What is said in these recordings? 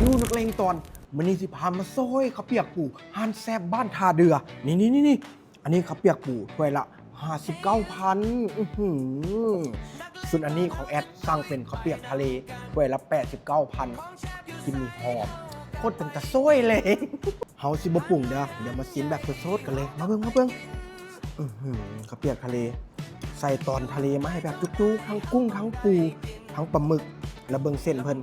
ยูนักเลงตอนมันนี่สิพามาซอยข้าวเปียกปูฮันแซบบ้านทาเดือนี่อันนี้ข้าวเปียกปูถ้วยละ59,000ส่วนอันนี้ของแอดสั่งเป็นข้าวเปียกทะเลถ้วยละ89,000กินมีหอมโคตรเป็นตะซวยเลยเฮาสิบ่ปรุงเดี๋ยวมาซิมแบบสดๆกันเลยมาเบิ่งข้าวเปียกทะเลใส่ตอนทะเลมาให้แบบจุ๊ๆทั้งกุ้งทั้งปูทั้งปลาหมึกแล้วเบิ่งเส้นเพิ่น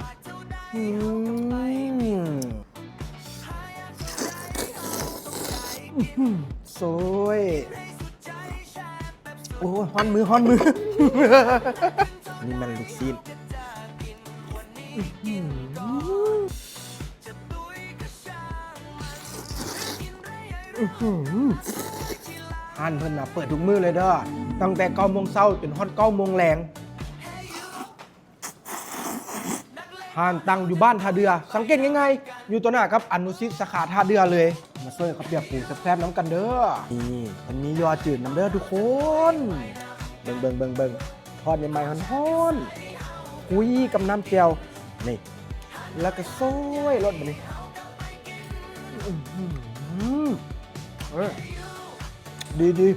สวยโอ้ฮ้อนมือนี่มันลูกชิ้นห้านเพิ่นเปิดทุกมื้อเลยเด้อตั้งแต่9 โมงเช้าจนฮอด9 โมงแลงห้านตั้งอยู่บ้านท่าเดือสังเกตง่ายๆอยู่ตัวหน้าครับอนุสิตสาขาท่าเดือเลยมาช่วยข้าวเปียกปูแซ่บๆน้ำกันเด้อนี่มันมียอจืดน้ำเด้อทุกคนเบิ่งทอดใหม่ๆฮ้อนๆคุยกับน้ำเจียวนี่แล้วก็ซอยรสแบบนี้ดี